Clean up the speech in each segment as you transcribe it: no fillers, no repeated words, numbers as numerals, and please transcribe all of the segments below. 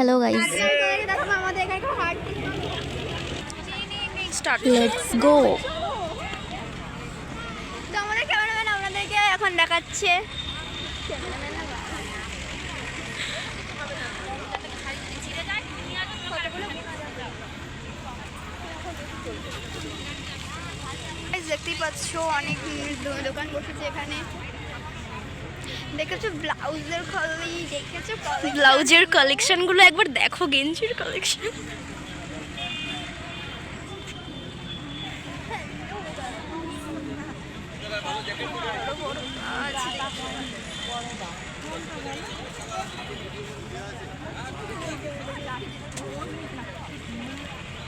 Hello guys, let's go. তো আমাদের cameraman আপনাদেরকে এখন দেখাচ্ছে। দেখতেই পাচ্ছ অনেক দোকান বসেছে এখানে। দেখেছো ব্লাউজের খালি, দেখেছো ব্লাউজের কালেকশনগুলো একবার দেখো, গেঞ্জির কালেকশন।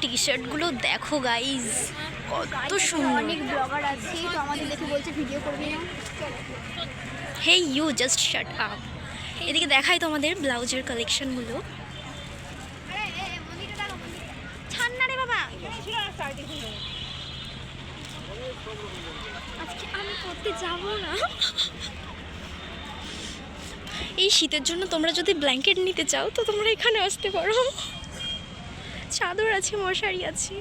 টি শার্টগুলো দেখো গাইজ, কত সুন্দর। অনেক ব্লগার আছে, তো আমাদের দেখে বলছে ভিডিও করবি না। Hey you just shut up. এদিকে দেখাই তোমাদের ব্লাউজের কালেকশনগুলো। ছাড় না রে বাবা, আজকে আমি করতে যাবো না। এই শীতের জন্য তোমরা যদি ব্ল্যাঙ্কেট নিতে চাও তো তোমরা এখানে আসতে পারো। চাদর আছে, মশারি আছে।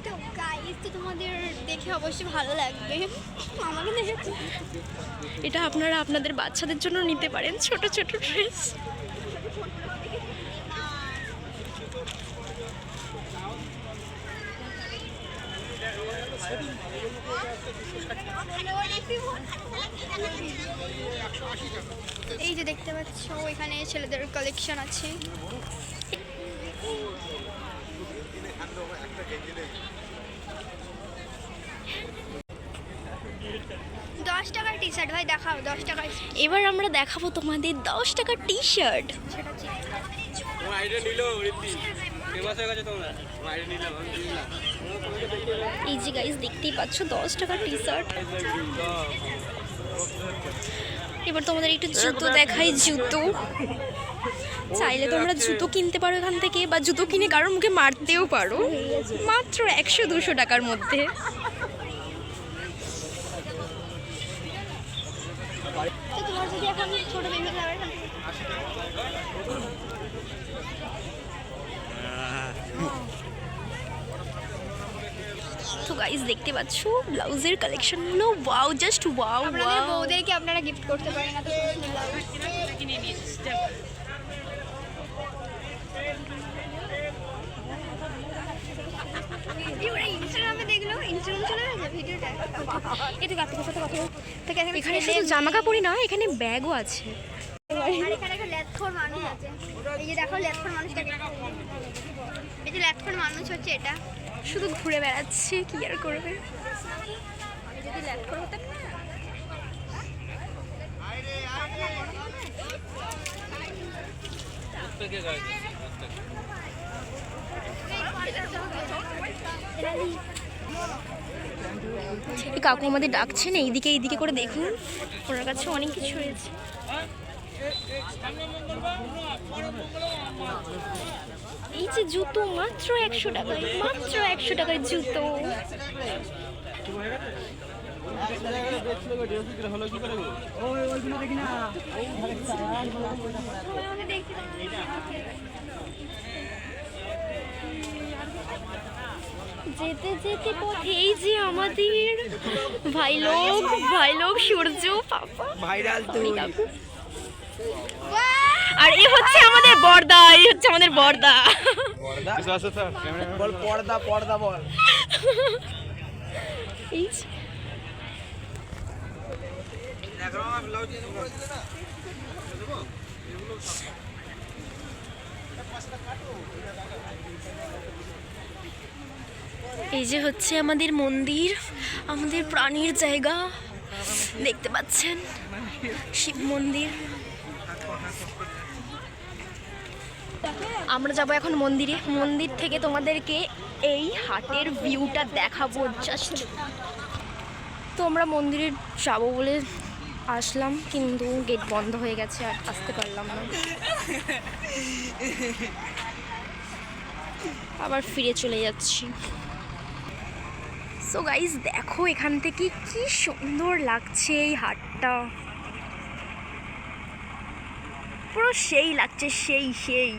তো গাইস, তো তোমাদের দেখে অবশ্যই ভালো লাগবে। আমাকে দেখেছি, এটা আপনারা আপনাদের বাচ্চাদের জন্য নিতে পারেন, ছোট ছোট ড্রেস। এই যে দেখতে পাচ্ছ এখানে ছেলেদের কালেকশন আছে। 10 টাকার টি শার্ট ভাই দেখাও, 10 টাকার। এবার আমরা দেখাবো তোমাদের 10 টাকার টি শার্ট। এই যে গাইস দেখতেই পাচ্ছ 10 টাকার টি শার্ট। এবার তোমাদের একটু জুতো দেখাই। জুতো চাইলে তোমরা জুতো কিনতে পারো এখান থেকে, বা জুতো কিনে কারোর মুখে মারতেও পারো, মাত্র 100-200 টাকার মধ্যে। তো তোমার যদি এখন ছোট বেবি ফ্লাওয়ার তো গাইস দেখতে পাচ্ছ ব্লাউজের কালেকশনগুলো, ওয়াও, জাস্ট ওয়াও আপনাদের ওয়াও। বউদেরকে আপনারা গিফট করতে পারেন না তো ব্লাউজ। ইনস্টাগ্রামে দেখলো, ইনস্টাগ্রাম চলে গেছে ভিডিওটা। একটু কাপড়ের সাথে কথা বল। এখানে শুধু জামা কাপড়ই নয়, এখানে ব্যাগও আছে। আর এখানে একটা ল্যাথখোর মানুষ আছে। এই যে দেখো ল্যাথখোর মানুষটাকে, এই যে ল্যাথখোর মানুষ হচ্ছে এটা। শুধু ঘুরে বেড়াচ্ছে, কি আর করবে। আমি যদি ল্যাথখোর হতাম না, এই কাকু আমাদের ডাকছেন, এইদিকে এইদিকে করে দেখুন, ওনার কাছে অনেক কিছু রয়েছে। এই যে জুতো মাত্র 100 টাকায়, মাত্র 100 টাকায় জুতো। যেতে যেতে পথে এই যে আমাদের ভাই লোক সূর্য পাপা ভাইরাল তুই। আর এই হচ্ছে আমাদের বর্দা, এই হচ্ছে আমাদের বর্দা। বল পর্দা, পর্দা বল। এই এই যে হচ্ছে আমাদের মন্দির, আমাদের প্রাণীর জায়গা, দেখতে পাচ্ছেন শিব মন্দির। আমরা যাব এখন মন্দিরে। মন্দির থেকে তোমাদেরকে এই হাটের ভিউটা দেখাবো জাস্ট। তো আমরা মন্দিরে যাবো বলে আসলাম, কিন্তু গেট বন্ধ হয়ে গেছে, আর আসতে পারলাম না। আবার ফিরে চলে যাচ্ছি। সো গাইস দেখো এখান থেকে কি সুন্দর লাগছে এই হাটটা, পুরো সেই লাগছে, সেই সেই।